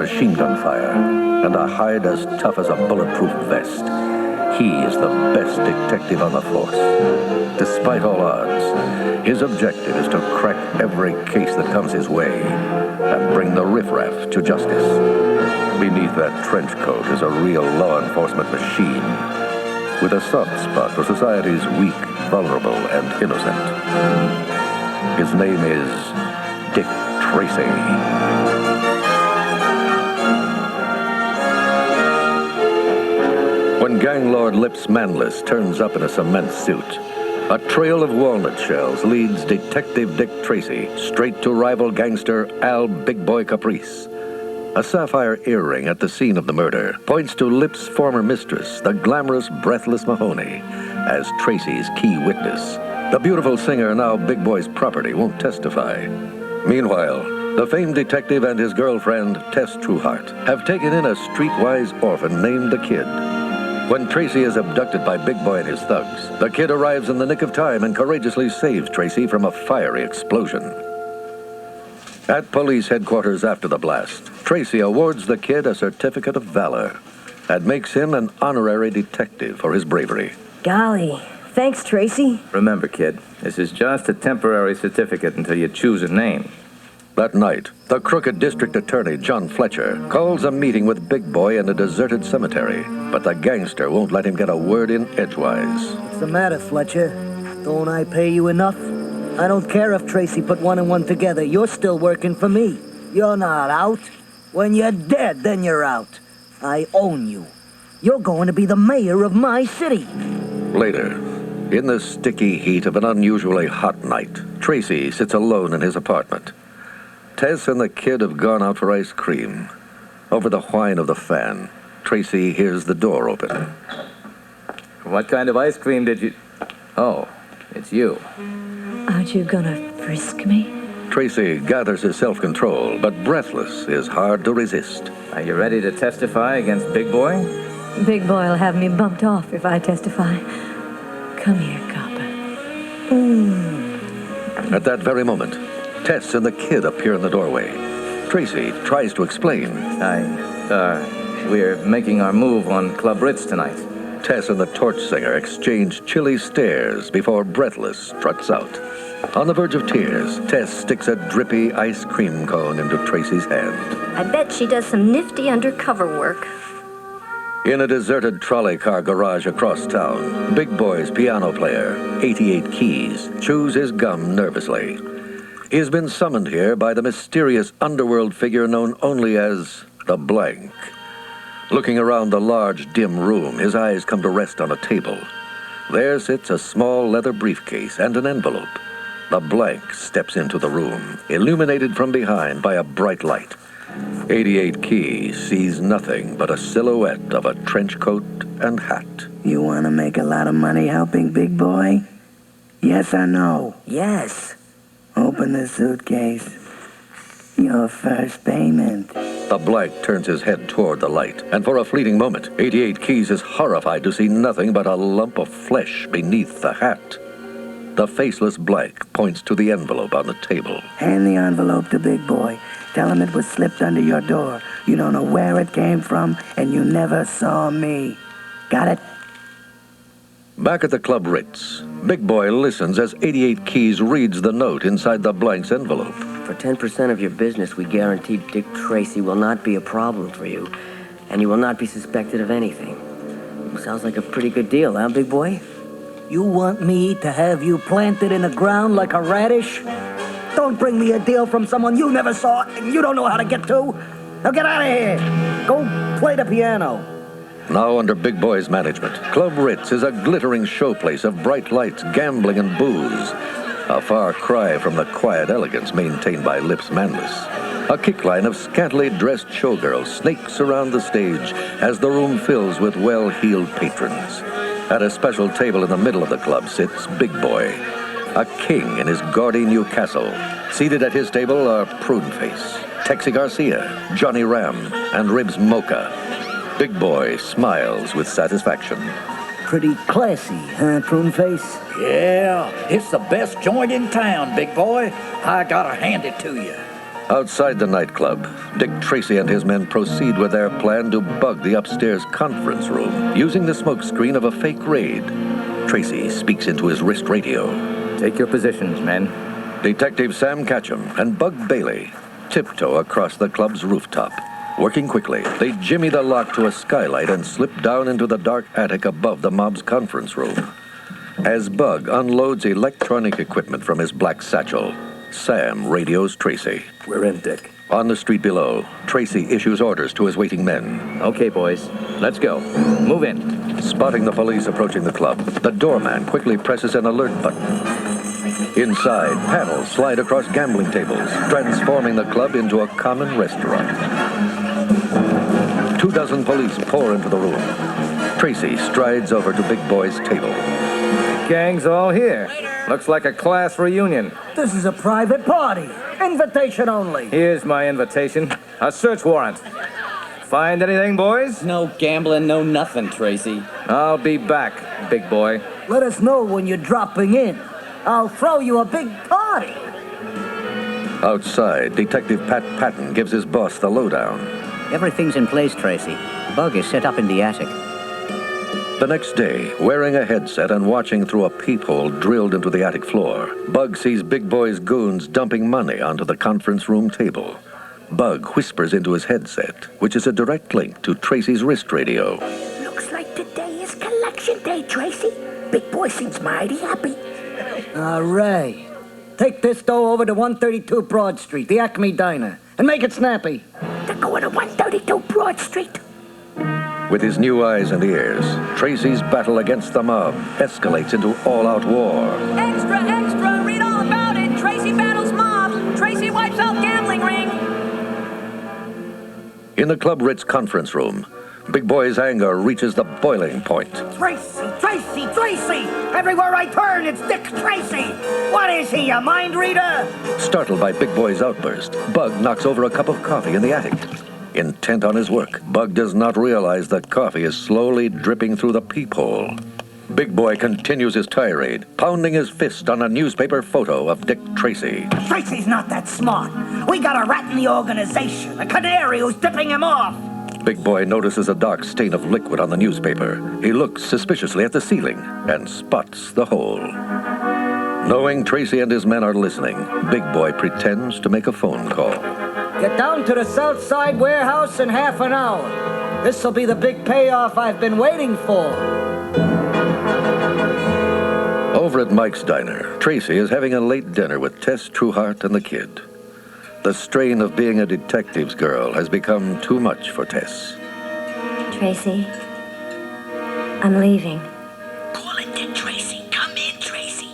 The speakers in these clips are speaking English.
machine gun fire and a hide as tough as a bulletproof vest. He is the best detective on the force. Despite all odds, his objective is to crack every case that comes his way and bring the riffraff to justice. Beneath that trench coat is a real law enforcement machine with a soft spot for society's weak, vulnerable, and innocent. His name is Dick Tracy. When gang lord Lips Manless turns up in a cement suit, a trail of walnut shells leads Detective Dick Tracy straight to rival gangster Al Big Boy Caprice. A sapphire earring at the scene of the murder points to Lips' former mistress, the glamorous, breathless Mahoney, as Tracy's key witness. The beautiful singer, now Big Boy's property, won't testify. Meanwhile, the famed detective and his girlfriend, Tess Trueheart, have taken in a streetwise orphan named the Kid. When Tracy is abducted by Big Boy and his thugs, the Kid arrives in the nick of time and courageously saves Tracy from a fiery explosion. At police headquarters after the blast, Tracy awards the Kid a certificate of valor and makes him an honorary detective for his bravery. Golly, thanks, Tracy. Remember, kid, this is just a temporary certificate until you choose a name. That night, the crooked district attorney, John Fletcher, calls a meeting with Big Boy in a deserted cemetery, but the gangster won't let him get a word in edgewise. What's the matter, Fletcher? Don't I pay you enough? I don't care if Tracy put one and one together. You're still working for me. You're not out. When you're dead, then you're out. I own you. You're going to be the mayor of my city. Later, in the sticky heat of an unusually hot night, Tracy sits alone in his apartment. Tess and the Kid have gone out for ice cream. Over the whine of the fan, Tracy hears the door open. What kind of ice cream did you... Oh, it's you. Aren't you gonna frisk me? Tracy gathers his self-control, but breathless is hard to resist. Are you ready to testify against Big Boy? Big Boy'll have me bumped off if I testify. Come here, copper. At that very moment, Tess and the Kid appear in the doorway. Tracy tries to explain. We're making our move on Club Ritz tonight. Tess and the torch singer exchange chilly stares before Breathless struts out. On the verge of tears, Tess sticks a drippy ice cream cone into Tracy's hand. I bet she does some nifty undercover work. In a deserted trolley car garage across town, Big Boy's piano player, 88 Keys, chews his gum nervously. He has been summoned here by the mysterious underworld figure known only as the Blank. Looking around the large, dim room, his eyes come to rest on a table. There sits a small leather briefcase and an envelope. The Blank steps into the room, illuminated from behind by a bright light. 88 Keys sees nothing but a silhouette of a trench coat and hat. You want to make a lot of money helping Big Boy? Yes or no? Yes. Open the suitcase. Your first payment. The Blank turns his head toward the light, and for a fleeting moment, 88 Keys is horrified to see nothing but a lump of flesh beneath the hat. The faceless Blank points to the envelope on the table. Hand the envelope to Big Boy. Tell him it was slipped under your door. You don't know where it came from, and you never saw me. Got it? Back at the Club Ritz, Big Boy listens as 88 Keys reads the note inside the Blank's envelope. For 10% of your business, we guarantee Dick Tracy will not be a problem for you, and you will not be suspected of anything. Sounds like a pretty good deal, huh, Big Boy? You want me to have you planted in the ground like a radish? Don't bring me a deal from someone you never saw and you don't know how to get to. Now get out of here. Go play the piano. Now under Big Boy's management, Club Ritz is a glittering showplace of bright lights, gambling, and booze. A far cry from the quiet elegance maintained by Lips Manless. A kickline of scantily dressed showgirls snakes around the stage as the room fills with well-heeled patrons. At a special table in the middle of the club sits Big Boy, a king in his gaudy new castle. Seated at his table are Prudenface, Texie Garcia, Johnny Ram, and Ribs Mocha. Big Boy smiles with satisfaction. Pretty classy, huh, Prudenface? Yeah, it's the best joint in town, Big Boy. I gotta hand it to you. Outside the nightclub, Dick Tracy and his men proceed with their plan to bug the upstairs conference room using the smokescreen of a fake raid. Tracy speaks into his wrist radio. Take your positions, men. Detective Sam Catcham and Bug Bailey tiptoe across the club's rooftop. Working quickly, they jimmy the lock to a skylight and slip down into the dark attic above the mob's conference room. As Bug unloads electronic equipment from his black satchel, Sam radios Tracy. We're in, Dick. On the street below, Tracy issues orders to his waiting men. Okay, boys. Let's go. Move in. Spotting the police approaching the club, the doorman quickly presses an alert button. Inside, panels slide across gambling tables, transforming the club into a common restaurant. 24 police pour into the room. Tracy strides over to Big Boy's table. Gang's all here. Looks like a class reunion. This is a private party. Invitation only. Here's my invitation. A search warrant. Find anything, boys? No gambling, no nothing, Tracy. I'll be back, big boy. Let us know when you're dropping in. I'll throw you a big party. Outside, Detective Pat Patton gives his boss the lowdown. Everything's in place, Tracy. Bug is set up in the attic. The next day, wearing a headset and watching through a peephole drilled into the attic floor, Bug sees Big Boy's goons dumping money onto the conference room table. Bug whispers into his headset, which is a direct link to Tracy's wrist radio. Looks like today is collection day, Tracy. Big Boy seems mighty happy. All right. Take this dough over to 132 Broad Street, the Acme Diner, and make it snappy. They're going to 132 Broad Street. With his new eyes and ears, Tracy's battle against the mob escalates into all-out war. Extra, extra! Read all about it! Tracy battles mob! Tracy wipes out gambling ring! In the Club Ritz conference room, Big Boy's anger reaches the boiling point. Tracy, Tracy, Tracy! Everywhere I turn, it's Dick Tracy! What is he, a mind reader? Startled by Big Boy's outburst, Bug knocks over a cup of coffee in the attic. Intent on his work, Bug does not realize that coffee is slowly dripping through the peephole. Big Boy continues his tirade, pounding his fist on a newspaper photo of Dick Tracy. Tracy's not that smart. We got a rat in the organization, a canary who's tipping him off. Big Boy notices a dark stain of liquid on the newspaper. He looks suspiciously at the ceiling and spots the hole. Knowing Tracy and his men are listening, Big Boy pretends to make a phone call. Get down to the South Side warehouse in half an hour. This'll be the big payoff I've been waiting for. Over at Mike's Diner, Tracy is having a late dinner with Tess Trueheart and the kid. The strain of being a detective's girl has become too much for Tess. Tracy, I'm leaving. Call it Dick Tracy. Come in, Tracy.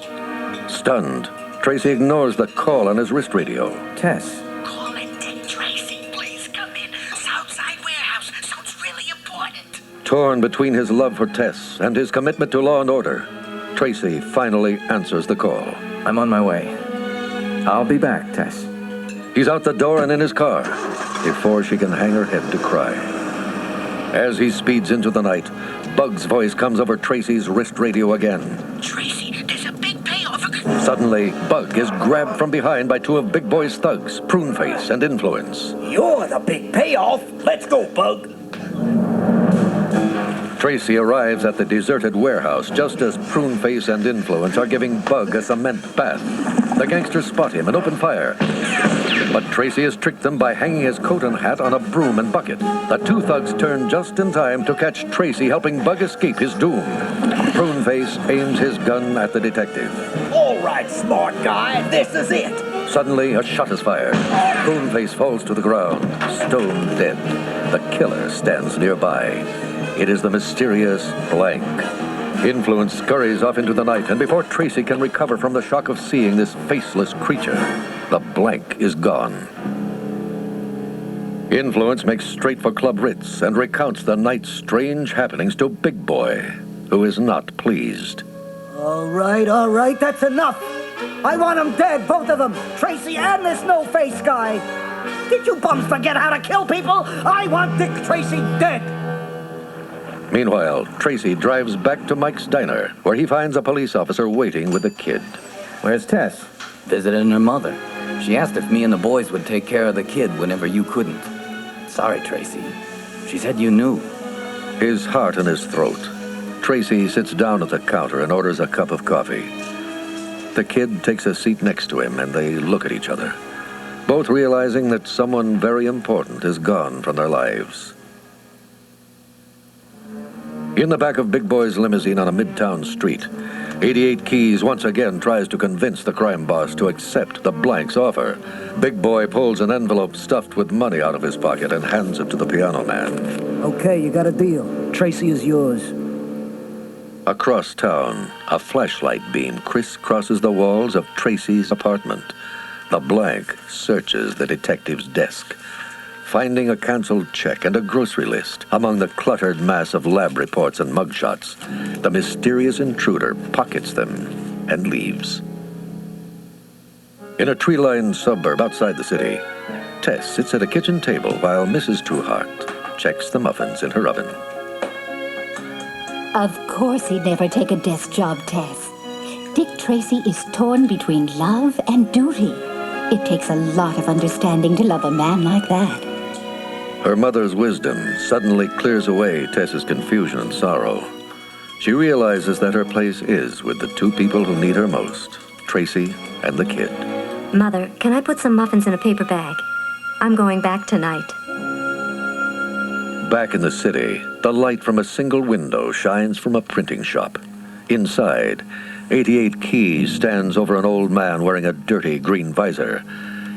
Stunned, Tracy ignores the call on his wrist radio. Tess. Call it Dick Tracy. Please come in. Southside warehouse. Sounds really important. Torn between his love for Tess and his commitment to law and order, Tracy finally answers the call. I'm on my way. I'll be back, Tess. He's out the door and in his car before she can hang her head to cry. As he speeds into the night, Bug's voice comes over Tracy's wrist radio again. Tracy, there's a big payoff. Suddenly, Bug is grabbed from behind by two of Big Boy's thugs, Pruneface and Influence. You're the big payoff. Let's go, Bug. Tracy arrives at the deserted warehouse just as Pruneface and Influence are giving Bug a cement bath. The gangsters spot him and open fire. But Tracy has tricked them by hanging his coat and hat on a broom and bucket. The two thugs turn just in time to catch Tracy helping Bug escape his doom. Pruneface aims his gun at the detective. All right, smart guy. This is it. Suddenly, a shot is fired. Pruneface falls to the ground, stone dead. The killer stands nearby. It is the mysterious Blank. Influence scurries off into the night, and before Tracy can recover from the shock of seeing this faceless creature, the Blank is gone. Influence makes straight for Club Ritz and recounts the night's strange happenings to Big Boy, who is not pleased. All right, that's enough. I want them dead, both of them, Tracy and this no-face guy. Did you bums forget how to kill people? I want Dick Tracy dead. Meanwhile, Tracy drives back to Mike's Diner, where he finds a police officer waiting with the kid. Where's Tess? Visiting her mother. She asked if me and the boys would take care of the kid whenever you couldn't. Sorry, Tracy. She said you knew. His heart in his throat, Tracy sits down at the counter and orders a cup of coffee. The kid takes a seat next to him, and they look at each other, both realizing that someone very important is gone from their lives. In the back of Big Boy's limousine on a midtown street, 88 Keys once again tries to convince the crime boss to accept the blank's offer. Big Boy pulls an envelope stuffed with money out of his pocket and hands it to the piano man. Okay, you got a deal. Tracy is yours. Across town, a flashlight beam crisscrosses the walls of Tracy's apartment. The blank searches the detective's desk, finding a canceled check and a grocery list among the cluttered mass of lab reports and mugshots. The mysterious intruder pockets them and leaves. In a tree-lined suburb outside the city, Tess sits at a kitchen table while Mrs. Trueheart checks the muffins in her oven. Of course he'd never take a desk job, Tess. Dick Tracy is torn between love and duty. It takes a lot of understanding to love a man like that. Her mother's wisdom suddenly clears away Tess's confusion and sorrow. She realizes that her place is with the two people who need her most, Tracy and the kid. Mother, can I put some muffins in a paper bag? I'm going back tonight. Back in the city, the light from a single window shines from a printing shop. Inside, 88 Keys stands over an old man wearing a dirty green visor.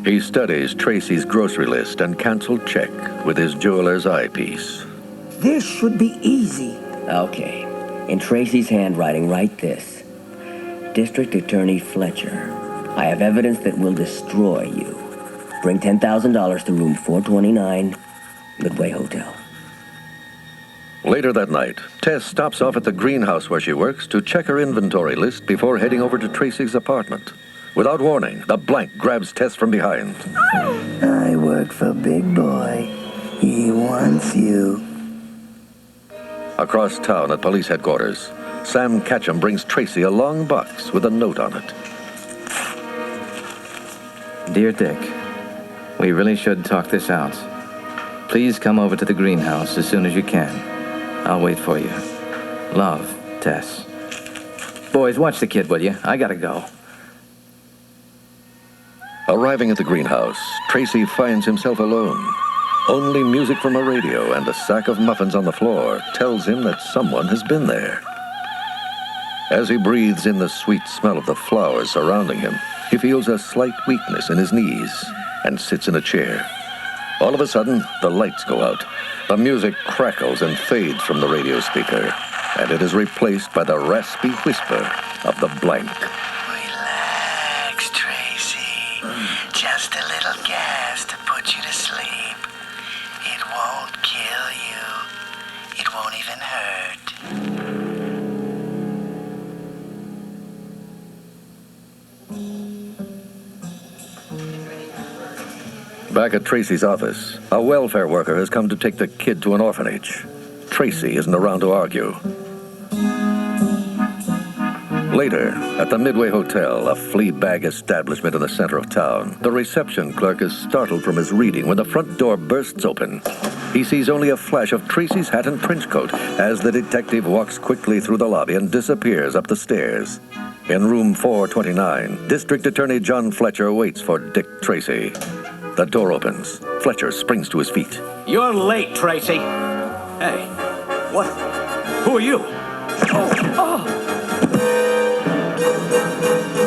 He studies Tracy's grocery list and canceled check with his jeweler's eyepiece. This should be easy. Okay. In Tracy's handwriting, write this. District Attorney Fletcher, I have evidence that will destroy you. Bring $10,000 to room 429, Midway Hotel. Later that night, Tess stops off at the greenhouse where she works to check her inventory list before heading over to Tracy's apartment. Without warning, the blank grabs Tess from behind. I work for Big Boy. He wants you. Across town at police headquarters, Sam Ketchum brings Tracy a long box with a note on it. Dear Dick, we really should talk this out. Please come over to the greenhouse as soon as you can. I'll wait for you. Love, Tess. Boys, watch the kid, will you? I gotta go. Arriving at the greenhouse, Tracy finds himself alone. Only music from a radio and a sack of muffins on the floor tells him that someone has been there. As he breathes in the sweet smell of the flowers surrounding him, he feels a slight weakness in his knees and sits in a chair. All of a sudden, the lights go out. The music crackles and fades from the radio speaker, and it is replaced by the raspy whisper of the blank. Relax, Tracy. Just a little gas to put you to sleep. It won't kill you. It won't even hurt. Back at Tracy's office, a welfare worker has come to take the kid to an orphanage. Tracy isn't around to argue. Later, at the Midway Hotel, a flea bag establishment in the center of town, the reception clerk is startled from his reading when the front door bursts open. He sees only a flash of Tracy's hat and trench coat as the detective walks quickly through the lobby and disappears up the stairs. In room 429, District Attorney John Fletcher waits for Dick Tracy. The door opens. Fletcher springs to his feet. You're late, Tracy. Hey, what? Who are you?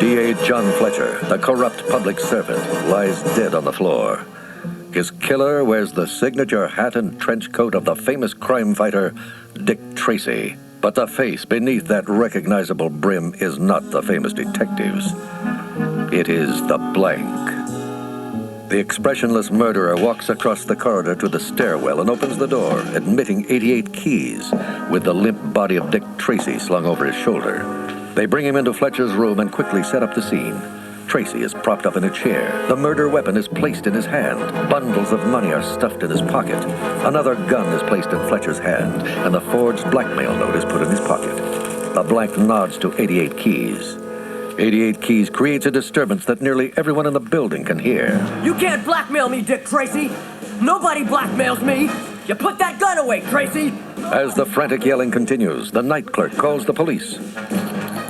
DA John Fletcher, the corrupt public servant, lies dead on the floor. His killer wears the signature hat and trench coat of the famous crime fighter, Dick Tracy. But the face beneath that recognizable brim is not the famous detective's. It is the blank. The expressionless murderer walks across the corridor to the stairwell and opens the door, admitting 88 Keys, with the limp body of Dick Tracy slung over his shoulder. They bring him into Fletcher's room and quickly set up the scene. Tracy is propped up in a chair. The murder weapon is placed in his hand. Bundles of money are stuffed in his pocket. Another gun is placed in Fletcher's hand, and the forged blackmail note is put in his pocket. The blank nods to 88 Keys. 88 Keys creates a disturbance that nearly everyone in the building can hear. You can't blackmail me, Dick Tracy. Nobody blackmails me. You put that gun away, Tracy. As the frantic yelling continues, the night clerk calls the police.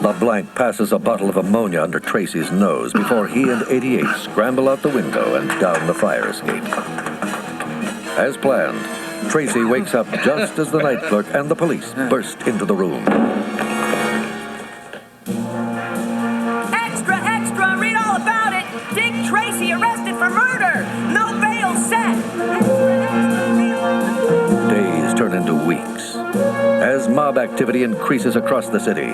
LeBlanc passes a bottle of ammonia under Tracy's nose before he and 88 scramble out the window and down the fire escape. As planned, Tracy wakes up just as the night clerk and the police burst into the room. Extra, extra, read all about it. Dick Tracy arrested for murder. No bail set. Days turn into weeks. As mob activity increases across the city,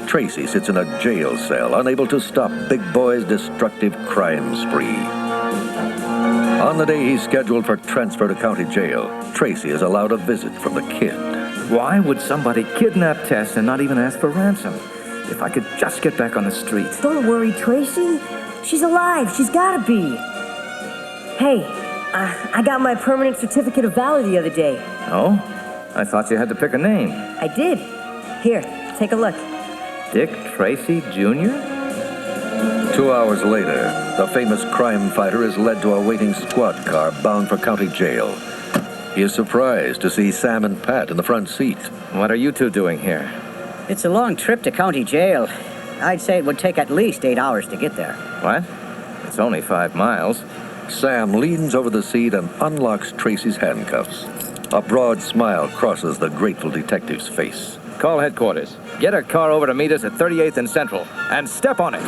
Tracy sits in a jail cell, unable to stop Big Boy's destructive crime spree. On the day he's scheduled for transfer to county jail, Tracy is allowed a visit from the kid. Why would somebody kidnap Tess and not even ask for ransom? If I could just get back on the street. Don't worry, Tracy. She's alive. She's gotta be. Hey, I got my permanent certificate of valor the other day. Oh? I thought you had to pick a name. I did. Here, take a look. Dick Tracy, Jr.? 2 hours later, the famous crime fighter is led to a waiting squad car bound for county jail. He is surprised to see Sam and Pat in the front seat. What are you two doing here? It's a long trip to county jail. I'd say it would take at least 8 hours to get there. What? It's only 5 miles. Sam leans over the seat and unlocks Tracy's handcuffs. A broad smile crosses the grateful detective's face. Call headquarters. Get a car over to meet us at 38th and Central, and step on it.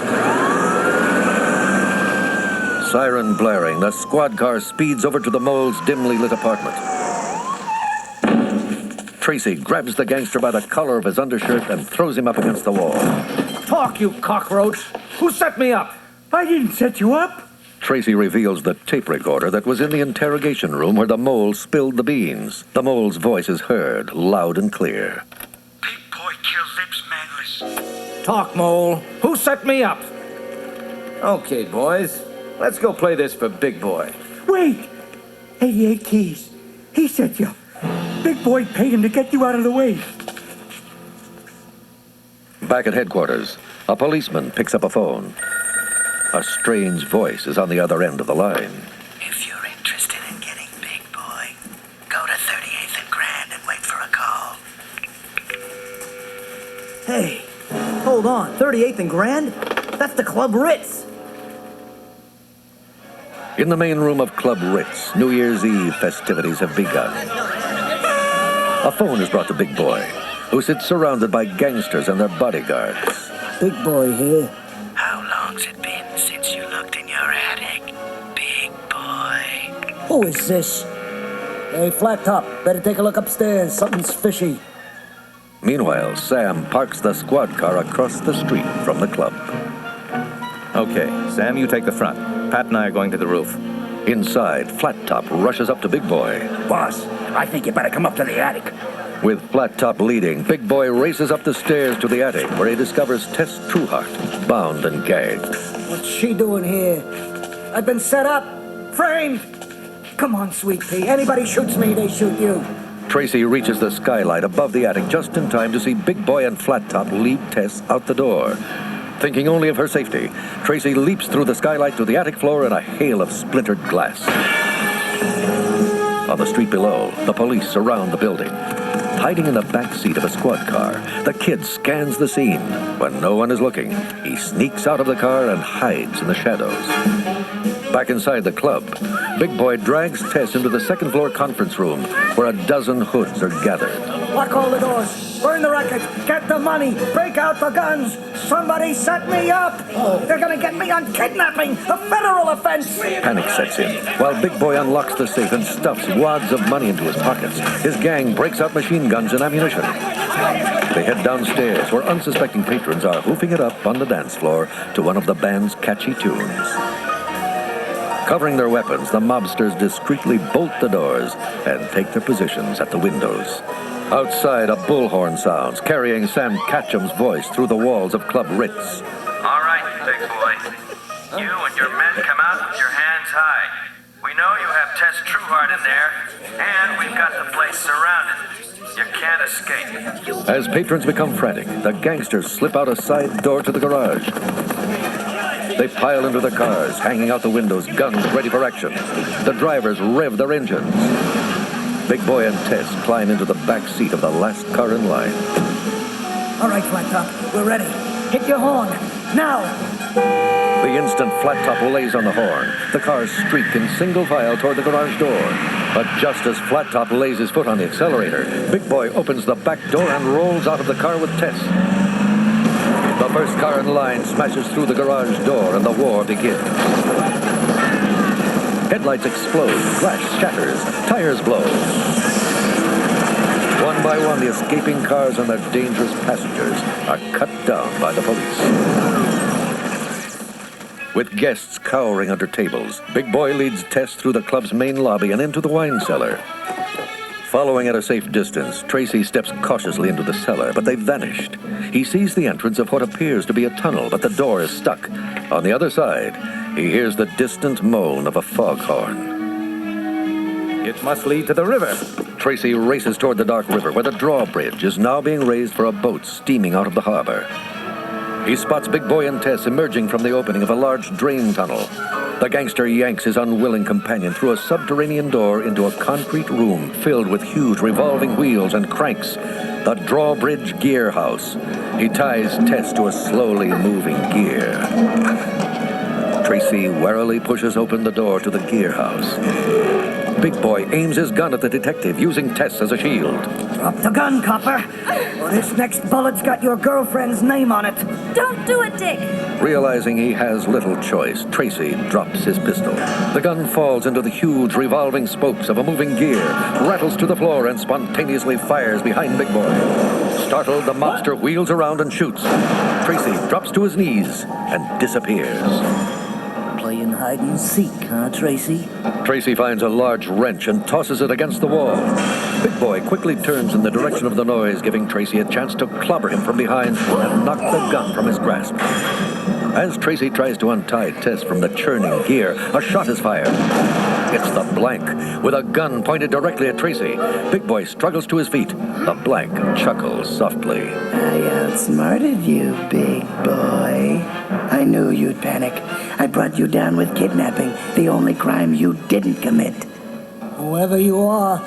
Siren blaring, the squad car speeds over to the mole's dimly lit apartment. Tracy grabs the gangster by the collar of his undershirt and throws him up against the wall. Talk, you cockroach. Who set me up? I didn't set you up. Tracy reveals the tape recorder that was in the interrogation room where the mole spilled the beans. The mole's voice is heard, loud and clear. Big Boy killed Lips Manless. Talk, Mole. Who set me up? Okay, boys. Let's go play this for Big Boy. Wait! 88 Keys. He set you up. Big Boy paid him to get you out of the way. Back at headquarters, a policeman picks up a phone. A strange voice is on the other end of the line. If you're interested in getting Big Boy, go to 38th and Grand and wait for a call. Hey, hold on. 38th and Grand? That's the Club Ritz. In the main room of Club Ritz, New Year's Eve festivities have begun. A phone is brought to Big Boy, who sits surrounded by gangsters and their bodyguards. Big Boy here. How long's it been since you looked in your attic, Big Boy? Who is this? Hey, Flat Top, better take a look upstairs. Something's fishy. Meanwhile, Sam parks the squad car across the street from the club. Okay, Sam, you take the front. Pat and I are going to the roof. Inside, Flat Top rushes up to Big Boy. Boss, I think you better come up to the attic. With Flat Top leading, Big Boy races up the stairs to the attic where he discovers Tess Trueheart, bound and gagged. What's she doing here? I've been set up, framed. Come on, Sweet Pea. Anybody shoots me, they shoot you. Tracy reaches the skylight above the attic just in time to see Big Boy and Flat Top lead Tess out the door. Thinking only of her safety, Tracy leaps through the skylight to the attic floor in a hail of splintered glass. On the street below, the police surround the building. Hiding in the back seat of a squad car, the kid scans the scene. When no one is looking, he sneaks out of the car and hides in the shadows. Back inside the club, Big Boy drags Tess into the second-floor conference room where a dozen hoods are gathered. Lock all the doors. Burn the records. Get the money. Break out the guns. Somebody set me up. They're gonna get me on kidnapping, a federal offense. Panic sets in. While Big Boy unlocks the safe and stuffs wads of money into his pockets, his gang breaks out machine guns and ammunition. They head downstairs where unsuspecting patrons are hoofing it up on the dance floor to one of the band's catchy tunes. Covering their weapons, the mobsters discreetly bolt the doors and take their positions at the windows. Outside, a bullhorn sounds, carrying Sam Catcham's voice through the walls of Club Ritz. All right, Big Boy. You and your men come out with your hands high. We know you have Tess Trueheart in there, and we've got the place surrounded. You can't escape. As patrons become frantic, the gangsters slip out a side door to the garage. They pile into the cars, hanging out the windows, guns ready for action. The drivers rev their engines. Big Boy and Tess climb into the back seat of the last car in line. All right, Flat Top, we're ready. Hit your horn, now! The instant Flat Top lays on the horn, the cars streak in single file toward the garage door. But just as Flat Top lays his foot on the accelerator, Big Boy opens the back door and rolls out of the car with Tess. The first car in line smashes through the garage door and the war begins. Headlights explode, glass shatters, tires blow. One by one, the escaping cars and their dangerous passengers are cut down by the police. With guests cowering under tables, Big Boy leads Tess through the club's main lobby and into the wine cellar. Following at a safe distance, Tracy steps cautiously into the cellar, but they've vanished. He sees the entrance of what appears to be a tunnel, but the door is stuck. On the other side, he hears the distant moan of a foghorn. It must lead to the river. Tracy races toward the dark river, where the drawbridge is now being raised for a boat steaming out of the harbor. He spots Big Boy and Tess emerging from the opening of a large drain tunnel. The gangster yanks his unwilling companion through a subterranean door into a concrete room filled with huge revolving wheels and cranks. The drawbridge gear house. He ties Tess to a slowly moving gear. Tracy warily pushes open the door to the gear house. Big Boy aims his gun at the detective, using Tess as a shield. Drop the gun, copper. Or this next bullet's got your girlfriend's name on it. Don't do it, Dick! Realizing he has little choice, Tracy drops his pistol. The gun falls into the huge revolving spokes of a moving gear, rattles to the floor, and spontaneously fires behind Big Boy. Startled, the mobster wheels around and shoots. Tracy drops to his knees and disappears. Playing hide and seek, huh, Tracy? Tracy finds a large wrench and tosses it against the wall. Big Boy quickly turns in the direction of the noise, giving Tracy a chance to clobber him from behind and knock the gun from his grasp. As Tracy tries to untie Tess from the churning gear, a shot is fired. It's the Blank, with a gun pointed directly at Tracy. Big Boy struggles to his feet. The Blank chuckles softly. I outsmarted you, big boy. I knew you'd panic. I brought you down with kidnapping, the only crime you didn't commit. Whoever you are,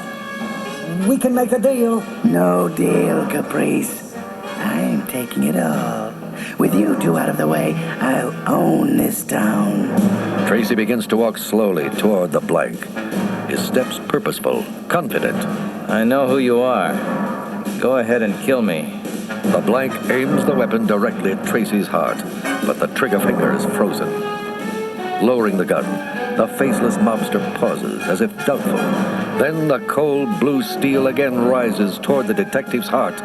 we can make a deal. No deal, Caprice. I'm taking it all. With you two out of the way, I'll own this town. Tracy begins to walk slowly toward the Blank. His steps purposeful, confident. I know who you are. Go ahead and kill me. The Blank aims the weapon directly at Tracy's heart, but the trigger finger is frozen. Lowering the gun, the faceless mobster pauses as if doubtful. Then the cold blue steel again rises toward the detective's heart,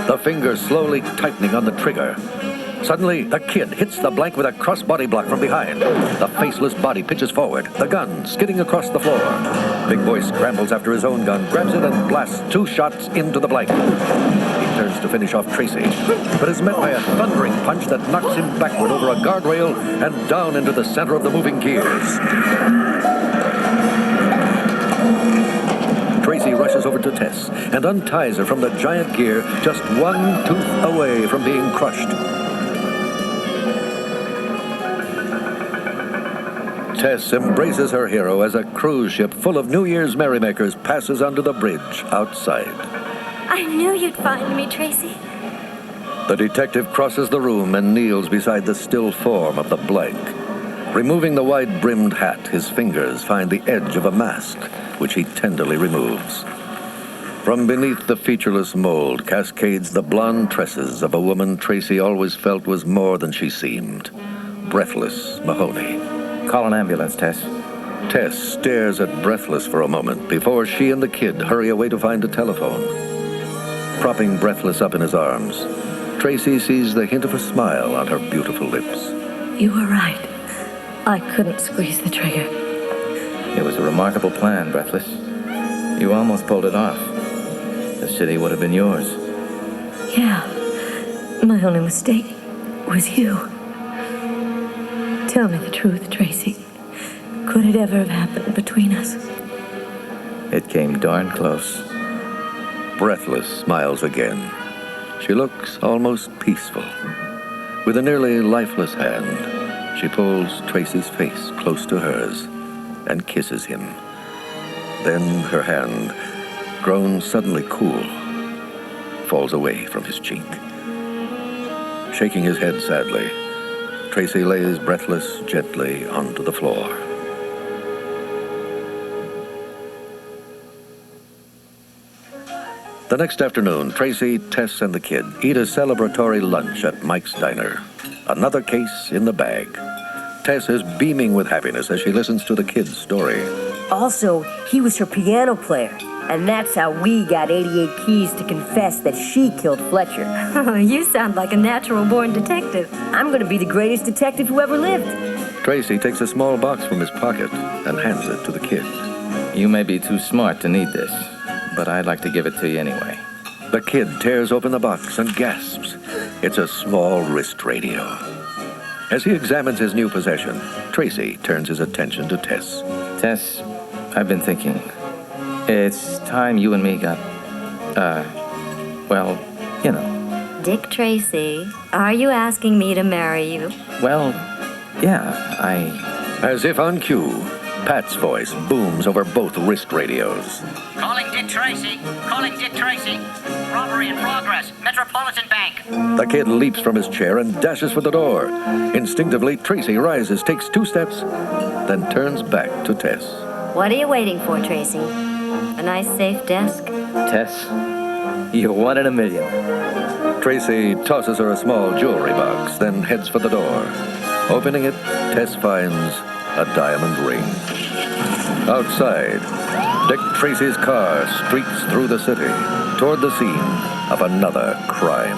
the finger slowly tightening on the trigger. Suddenly, the kid hits the Blank with a cross-body block from behind. The faceless body pitches forward, the gun skidding across the floor. Big Boy scrambles after his own gun, grabs it, and blasts 2 shots into the Blank. He turns to finish off Tracy, but is met by a thundering punch that knocks him backward over a guardrail and down into the center of the moving gears. Tracy rushes over to Tess and unties her from the giant gear, just 1 tooth away from being crushed. Tess embraces her hero as a cruise ship full of New Year's merrymakers passes under the bridge outside. I knew you'd find me, Tracy. The detective crosses the room and kneels beside the still form of the Blank. Removing the wide-brimmed hat, his fingers find the edge of a mask, which he tenderly removes. From beneath the featureless mold cascades the blonde tresses of a woman Tracy always felt was more than she seemed. Breathless Mahoney. Call an ambulance, Tess. Tess stares at Breathless for a moment before she and the kid hurry away to find a telephone. Propping Breathless up in his arms, Tracy sees the hint of a smile on her beautiful lips. You were right. I couldn't squeeze the trigger. It was a remarkable plan, Breathless. You almost pulled it off. The city would have been yours. Yeah. My only mistake was you. Tell me the truth, Tracy. Could it ever have happened between us? It came darn close. breathless, smiles again. She looks almost peaceful. With a nearly lifeless hand, she pulls Tracy's face close to hers and kisses him. Then her hand, grown suddenly cool, falls away from his cheek. Shaking his head sadly, Tracy lays breathless gently onto the floor. The next afternoon, Tracy, Tess, and the kid eat a celebratory lunch at Mike's Diner. Another case in the bag. Tess is beaming with happiness as she listens to the kid's story. Also, he was her piano player. And that's how we got 88 keys to confess that she killed Fletcher. You sound like a natural-born detective. I'm gonna be the greatest detective who ever lived. Tracy takes a small box from his pocket and hands it to the kid. You may be too smart to need this, but I'd like to give it to you anyway. The kid tears open the box and gasps. It's a small wrist radio. As he examines his new possession, Tracy turns his attention to Tess. Tess, I've been thinking. It's time you and me got, well, you know. Dick Tracy, are you asking me to marry you? Well, yeah, As if on cue, Pat's voice booms over both wrist radios. Calling Dick Tracy. Calling Dick Tracy. Robbery in progress. Metropolitan Bank. The kid leaps from his chair and dashes for the door. Instinctively, Tracy rises, takes 2 steps, then turns back to Tess. What are you waiting for, Tracy? A nice safe desk? Tess, you're 1 in a million. Tracy tosses her a small jewelry box, then heads for the door. Opening it, Tess finds a diamond ring. Outside, Dick Tracy's car streaks through the city toward the scene of another crime.